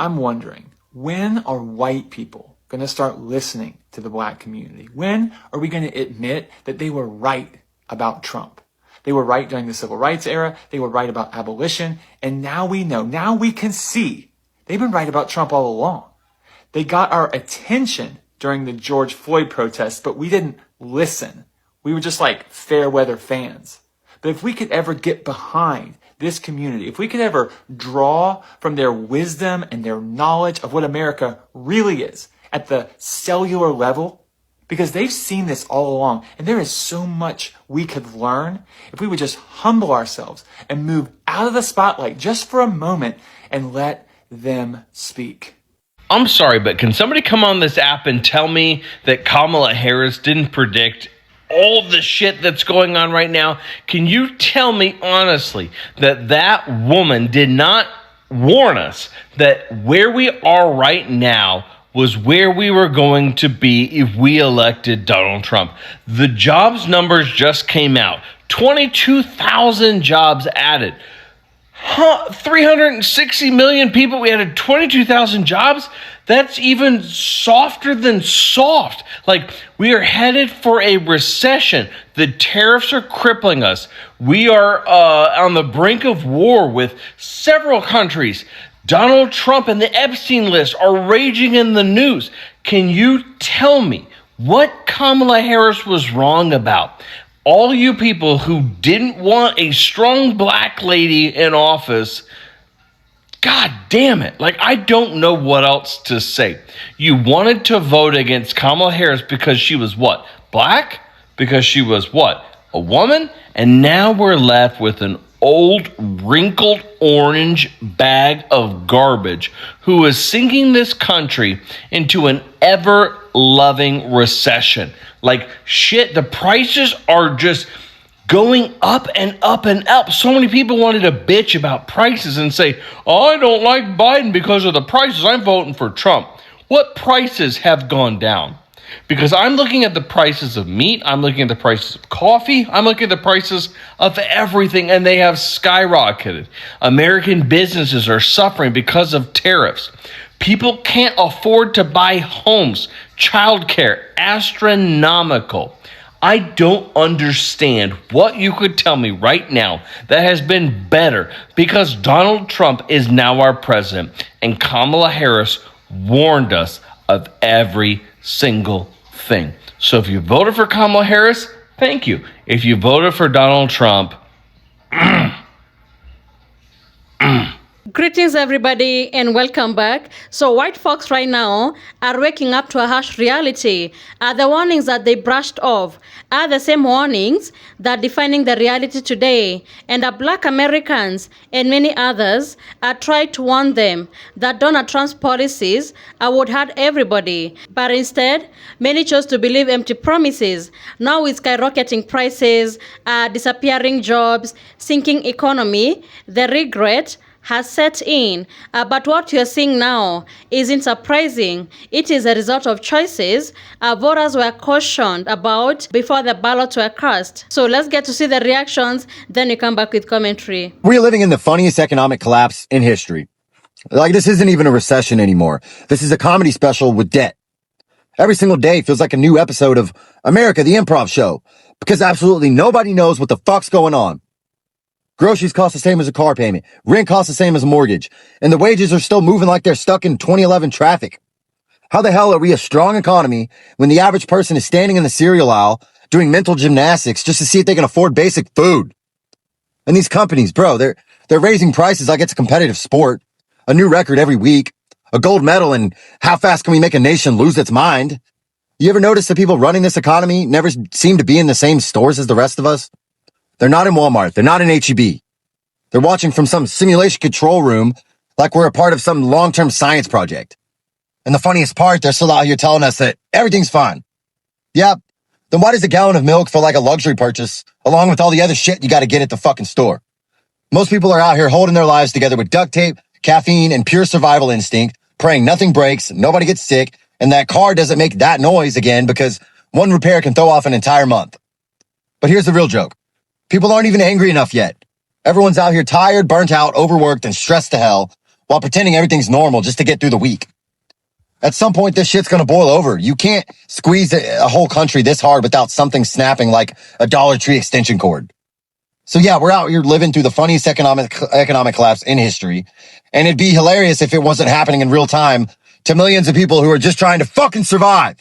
I'm wondering, when are white people going to start listening to the black community? When are we going to admit that they were right about Trump? They were right during the civil rights era. They were right about abolition. And now we know, now we can see they've been right about Trump all along. They got our attention during the George Floyd protests, but we didn't listen. We were just like fair weather fans. But if we could ever get behind this community, if we could ever draw from their wisdom and their knowledge of what America really is at the cellular level, because they've seen this all along, and there is so much we could learn if we would just humble ourselves and move out of the spotlight just for a moment and let them speak. I'm sorry, but can somebody come on this app and tell me that Kamala Harris didn't predict all the shit that's going on right now? Can you tell me honestly that that woman did not warn us that where we are right now was where we were going to be if we elected Donald Trump? The jobs numbers just came out. 22,000 jobs added. 360 million people. We added 22,000 jobs. That's even softer than soft. Like, we are headed for a recession. The tariffs are crippling us. We are on the brink of war with several countries. Donald Trump and the Epstein list are raging in the news. Can you tell me what Kamala Harris was wrong about? All you people who didn't want a strong black lady in office, God damn it. Like, I don't know what else to say. You wanted to vote against Kamala Harris because she was what? Black? Because she was what? A woman? And now we're left with an old, wrinkled orange bag of garbage who is sinking this country into an ever-loving recession. Like, shit, the prices are just going up and up and up. So many people wanted to bitch about prices and say, oh, I don't like Biden because of the prices. I'm voting for Trump. What prices have gone down? Because I'm looking at the prices of meat, I'm looking at the prices of coffee, I'm looking at the prices of everything, and they have skyrocketed. American businesses are suffering because of tariffs. People can't afford to buy homes. Childcare, astronomical. I don't understand what you could tell me right now that has been better, because Donald Trump is now our president and Kamala Harris warned us of every single thing. So if you voted for Kamala Harris, thank you. If you voted for Donald Trump, Greetings, everybody, and welcome back. So white folks right now are waking up to a harsh reality. The warnings that they brushed off are the same warnings that are defining the reality today. And the black Americans and many others are trying to warn them that Donald Trump's policies would hurt everybody. But instead, many chose to believe empty promises. Now with skyrocketing prices, disappearing jobs, sinking economy, the regret has set in. But what you're seeing now isn't surprising. It is a result of choices voters were cautioned about before the ballots were cast. So let's get to see the reactions, then we come back with commentary. We're living in the funniest economic collapse in history. Like, this isn't even a recession anymore. This is a comedy special with debt. Every single day feels like a new episode of America, the Improv Show, because absolutely nobody knows what the fuck's going on. Groceries cost the same as a car payment. Rent costs the same as a mortgage. And the wages are still moving like they're stuck in 2011 traffic. How the hell are we a strong economy when the average person is standing in the cereal aisle doing mental gymnastics just to see if they can afford basic food? And these companies, bro, they're raising prices like it's a competitive sport. A new record every week. A gold medal, and how fast can we make a nation lose its mind? You ever notice that people running this economy never seem to be in the same stores as the rest of us? They're not in Walmart. They're not in H-E-B. They're watching from some simulation control room like we're a part of some long-term science project. And the funniest part, they're still out here telling us that everything's fine. Yeah, then why does a gallon of milk feel like a luxury purchase along with all the other shit you got to get at the fucking store? Most people are out here holding their lives together with duct tape, caffeine, and pure survival instinct, praying nothing breaks, nobody gets sick, and that car doesn't make that noise again because one repair can throw off an entire month. But here's the real joke. People aren't even angry enough yet. Everyone's out here tired, burnt out, overworked, and stressed to hell, while pretending everything's normal just to get through the week. At some point, this shit's gonna boil over. You can't squeeze a whole country this hard without something snapping like a Dollar Tree extension cord. So yeah, we're out here living through the funniest economic collapse in history. And it'd be hilarious if it wasn't happening in real time to millions of people who are just trying to fucking survive.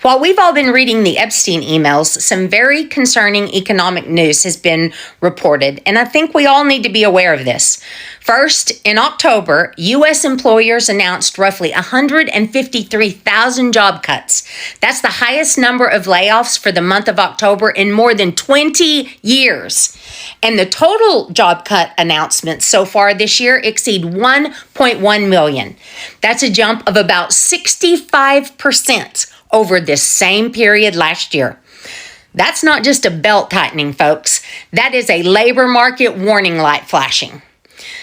While we've all been reading the Epstein emails, some very concerning economic news has been reported, and I think we all need to be aware of this. First, in October, U.S. employers announced roughly 153,000 job cuts. That's the highest number of layoffs for the month of October in more than 20 years. And the total job cut announcements so far this year exceed 1.1 million. That's a jump of about 65% over this same period last year. That's not just a belt tightening, folks. That is a labor market warning light flashing.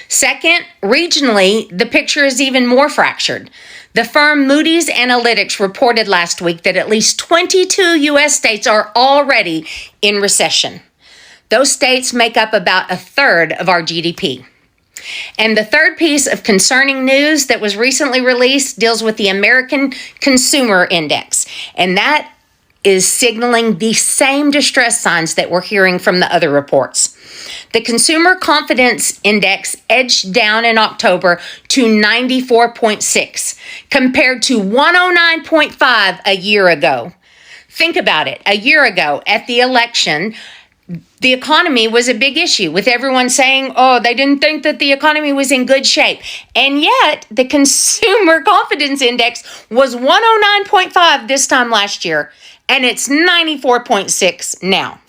Second, regionally, the picture is even more fractured. The firm Moody's Analytics reported last week that at least 22 U.S. states are already in recession. Those states make up about a third of our GDP. And the third piece of concerning news that was recently released deals with the American Consumer Index. And that is signaling the same distress signs that we're hearing from the other reports. The Consumer Confidence Index edged down in October to 94.6, compared to 109.5 a year ago. Think about it. A year ago at the election, the economy was a big issue, with everyone saying, oh, they didn't think that the economy was in good shape. And yet, the Consumer Confidence Index was 109.5 this time last year, and it's 94.6 now.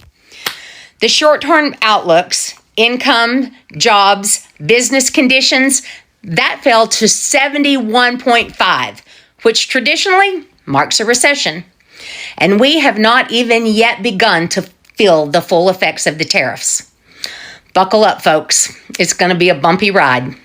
The short-term outlooks, income, jobs, business conditions, that fell to 71.5, which traditionally marks a recession. And we have not even yet begun to feel the full effects of the tariffs. Buckle up, folks. It's going to be a bumpy ride.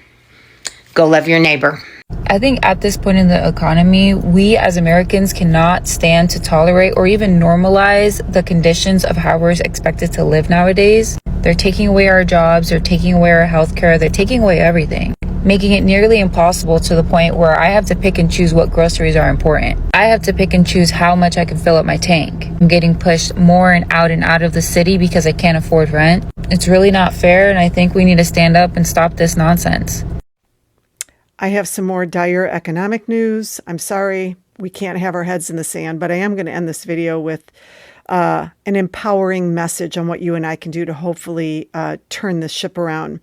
Go love your neighbor. I think at this point in the economy, we as Americans cannot stand to tolerate or even normalize the conditions of how we're expected to live nowadays. They're taking away our jobs, they're taking away our healthcare, they're taking away everything, making it nearly impossible to the point where I have to pick and choose what groceries are important. I have to pick and choose how much I can fill up my tank. I'm getting pushed more and out of the city because I can't afford rent. It's really not fair, and I think we need to stand up and stop this nonsense. I have some more dire economic news. I'm sorry we can't have our heads in the sand, but I am going to end this video with an empowering message on what you and I can do to hopefully turn this ship around.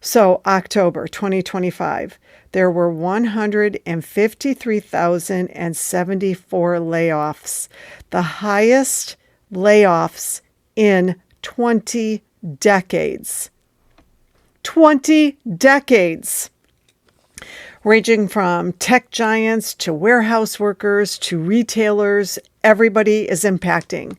So October 2025, there were 153,074 layoffs, the highest layoffs in 20 decades. 20 decades! Ranging from tech giants to warehouse workers to retailers, everybody is impacting.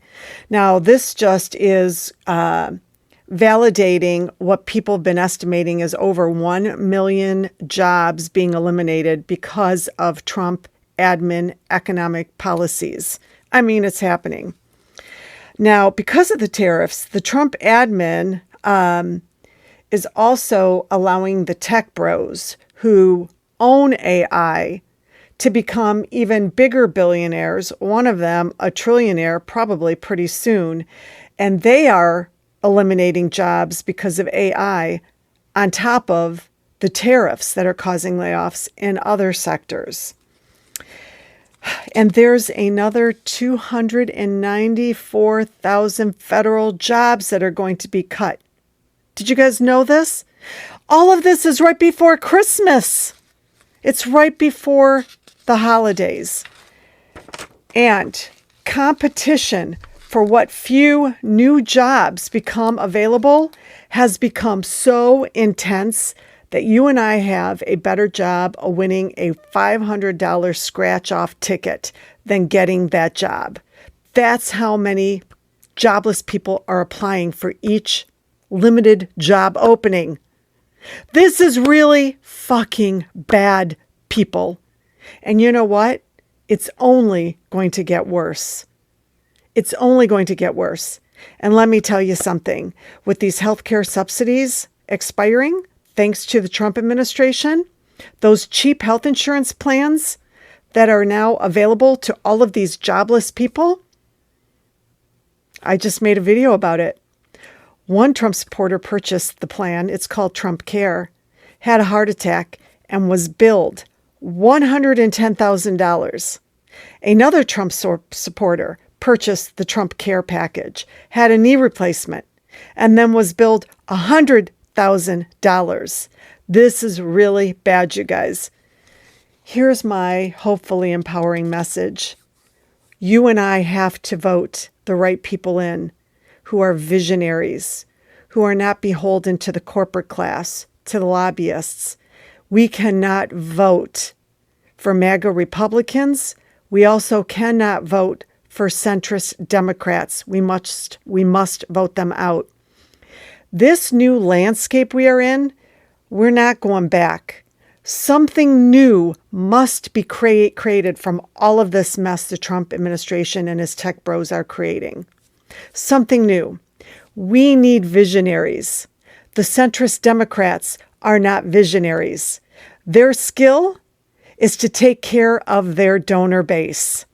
Now, this just is validating what people have been estimating is over 1 million jobs being eliminated because of Trump admin economic policies. I mean, it's happening. Now, because of the tariffs, the Trump admin is also allowing the tech bros who own AI to become even bigger billionaires, one of them a trillionaire probably pretty soon, and they are eliminating jobs because of AI on top of the tariffs that are causing layoffs in other sectors. And there's another 294,000 federal jobs that are going to be cut. Did you guys know this? All of this is right before Christmas. It's right before the holidays. And competition for what few new jobs become available has become so intense that you and I have a better job of winning a $500 scratch-off ticket than getting that job. That's how many jobless people are applying for each limited job opening. This is really fucking bad, people. And you know what? It's only going to get worse. It's only going to get worse. And let me tell you something. With these healthcare subsidies expiring, thanks to the Trump administration, those cheap health insurance plans that are now available to all of these jobless people. I just made a video about it. One Trump supporter purchased the plan. It's called Trump Care, had a heart attack, and was billed $110,000. Another Trump supporter purchased the Trump Care package, had a knee replacement, and then was billed $100,000. This is really bad, you guys. Here's my hopefully empowering message. You and I have to vote the right people in who are visionaries, who are not beholden to the corporate class, to the lobbyists. We cannot vote for MAGA Republicans. We also cannot vote for centrist Democrats. We must vote them out. This new landscape we are in, we're not going back. Something new must be created from all of this mess the Trump administration and his tech bros are creating. Something new. We need visionaries. The centrist Democrats are not visionaries. Their skill is to take care of their donor base.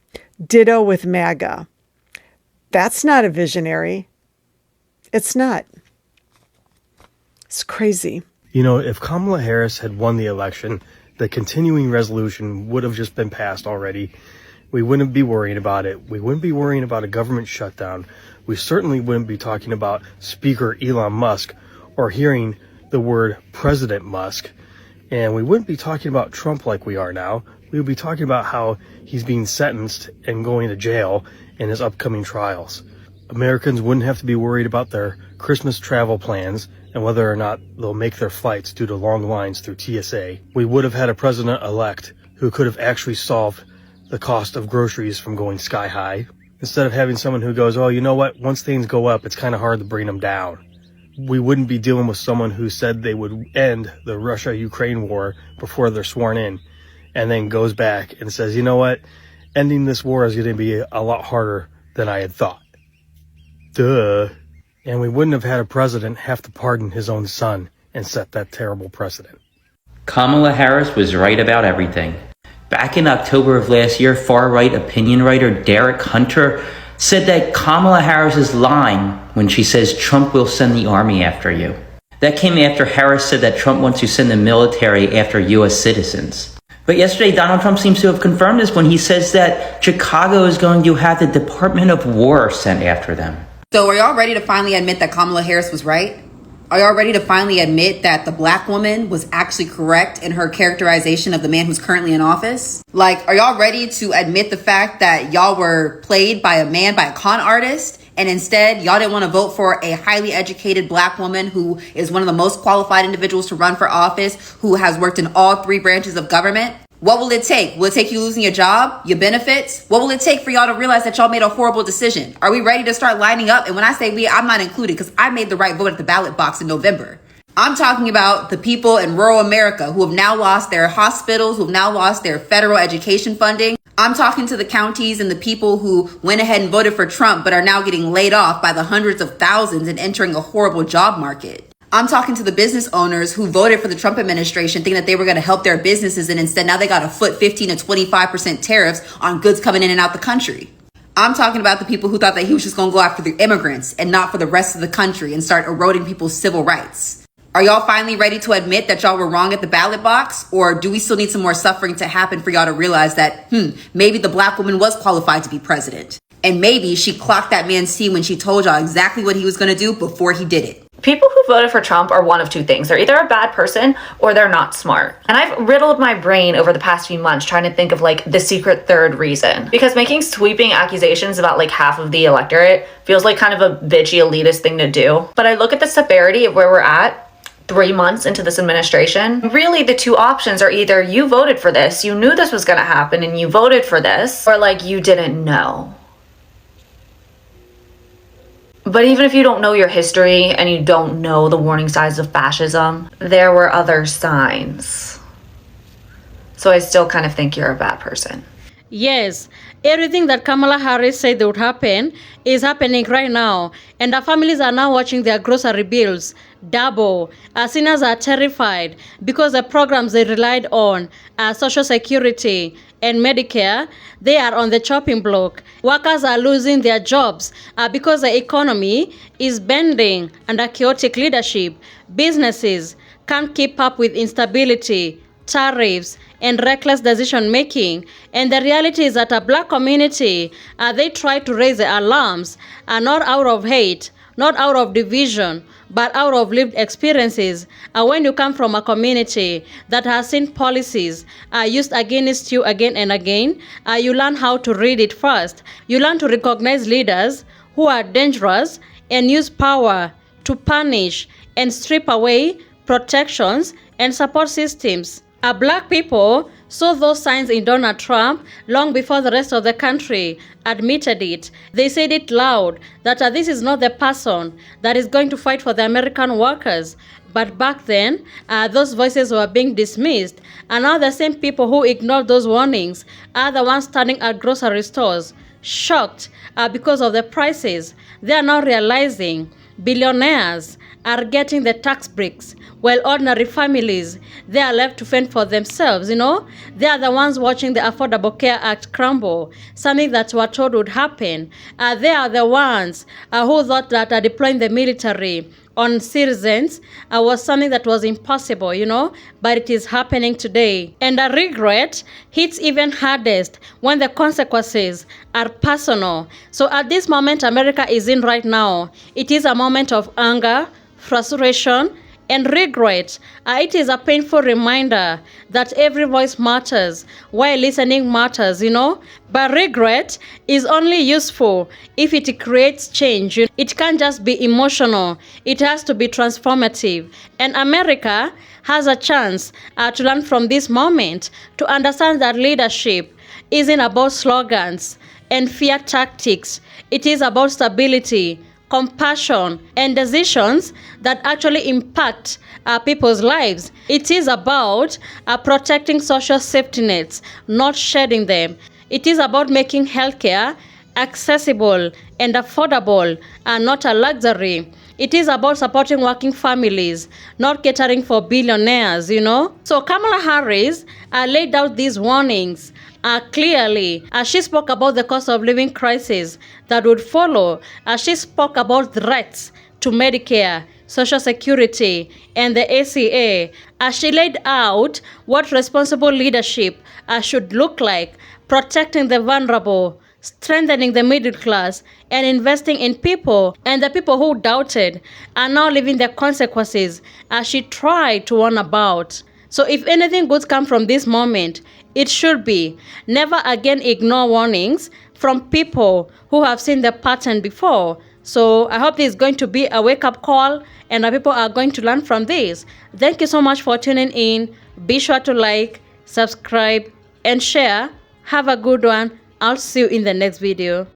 Ditto with MAGA. That's not a visionary. It's not. It's crazy. You know, if Kamala Harris had won the election, the continuing resolution would have just been passed already. We wouldn't be worrying about it. We wouldn't be worrying about a government shutdown. We certainly wouldn't be talking about Speaker Elon Musk or hearing the word President Musk. And we wouldn't be talking about Trump like we are now. We would be talking about how he's being sentenced and going to jail in his upcoming trials. Americans wouldn't have to be worried about their Christmas travel plans and whether or not they'll make their flights due to long lines through TSA. We would have had a president-elect who could have actually solved the cost of groceries from going sky high, instead of having someone who goes, oh, you know what, once things go up, it's kind of hard to bring them down. We wouldn't be dealing with someone who said they would end the Russia-Ukraine war before they're sworn in, and then goes back and says, you know what, ending this war is going to be a lot harder than I had thought. Duh. And we wouldn't have had a president have to pardon his own son and set that terrible precedent. Kamala Harris was right about everything. Back in October of last year, far-right opinion writer Derek Hunter said that Kamala Harris is lying when she says Trump will send the army after you. That came after Harris said that Trump wants to send the military after U.S. citizens. But yesterday, Donald Trump seems to have confirmed this when he says that Chicago is going to have the Department of War sent after them. So are y'all ready to finally admit that Kamala Harris was right? Are y'all ready to finally admit that the black woman was actually correct in her characterization of the man who's currently in office? Like, are y'all ready to admit the fact that y'all were played by a man, by a con artist, and instead y'all didn't want to vote for a highly educated black woman who is one of the most qualified individuals to run for office, who has worked in all three branches of government? What will it take? Will it take you losing your job, your benefits? What will it take for y'all to realize that y'all made a horrible decision? Are we ready to start lining up? And when I say we, I'm not included because I made the right vote at the ballot box in November. I'm talking about the people in rural America who have now lost their hospitals, who have now lost their federal education funding. I'm talking to the counties and the people who went ahead and voted for Trump but are now getting laid off by the hundreds of thousands and entering a horrible job market. I'm talking to the business owners who voted for the Trump administration thinking that they were going to help their businesses, and instead now they got to foot 15 to 25% tariffs on goods coming in and out the country. I'm talking about the people who thought that he was just going to go after the immigrants and not for the rest of the country and start eroding people's civil rights. Are y'all finally ready to admit that y'all were wrong at the ballot box? Or do we still need some more suffering to happen for y'all to realize that, maybe the black woman was qualified to be president? And maybe she clocked that man's T when she told y'all exactly what he was going to do before he did it. People who voted for Trump are one of two things. They're either a bad person or they're not smart. And I've riddled my brain over the past few months trying to think of like the secret third reason. Because making sweeping accusations about like half of the electorate feels like kind of a bitchy elitist thing to do. But I look at the severity of where we're at 3 months into this administration. Really, the two options are either you voted for this, you knew this was going to happen and you voted for this, or like you didn't know. But even if you don't know your history and you don't know the warning signs of fascism, there were other signs. So I still kind of think you're a bad person. Yes, everything that Kamala Harris said would happen is happening right now, and our families are now watching their grocery bills double. Our seniors are terrified because the programs they relied on, Social Security and Medicare, they are on the chopping block. Workers are losing their jobs because the economy is bending under chaotic leadership. Businesses can't keep up with instability, tariffs, and reckless decision making. And the reality is that a black community, they try to raise the alarms, not out of hate, not out of division, but out of lived experiences. When you come from a community that has seen policies used against you again and again, you learn how to read it first. You learn to recognize leaders who are dangerous and use power to punish and strip away protections and support systems. Black people saw those signs in Donald Trump long before the rest of the country admitted it. They said it loud that this is not the person that is going to fight for the American workers. But back then, those voices were being dismissed. And now the same people who ignored those warnings are the ones standing at grocery stores, shocked because of the prices. They are now realizing billionaires are getting the tax breaks, while ordinary families, they are left to fend for themselves, They are the ones watching the Affordable Care Act crumble, something that we're told would happen. They are the ones who thought that deploying the military on citizens was something that was impossible, but it is happening today. And the regret hits even hardest when the consequences are personal. So at this moment America is in right now, it is a moment of anger, frustration, and regret. It is a painful reminder that every voice matters while listening matters, But regret is only useful if it creates change. It can't just be emotional. It has to be transformative. And America has a chance to learn from this moment, to understand that leadership isn't about slogans and fear tactics. It is about stability, compassion, and decisions that actually impact people's lives. It is about protecting social safety nets, not shedding them. It is about making healthcare accessible and affordable and not a luxury. It is about supporting working families, not catering for billionaires, So Kamala Harris laid out these warnings clearly. She spoke about the cost of living crisis that would follow. She spoke about threats to Medicare, Social Security, and the ACA. She laid out what responsible leadership should look like, protecting the vulnerable, strengthening the middle class, and investing in people. And the people who doubted are now living the consequences she tried to warn about. So if anything good comes from this moment, it should be never again ignore warnings from people who have seen the pattern before. So I hope this is going to be a wake-up call and people are going to learn from this. Thank you so much for tuning in. Be sure to like, subscribe, and share. Have a good one. I'll see you in the next video.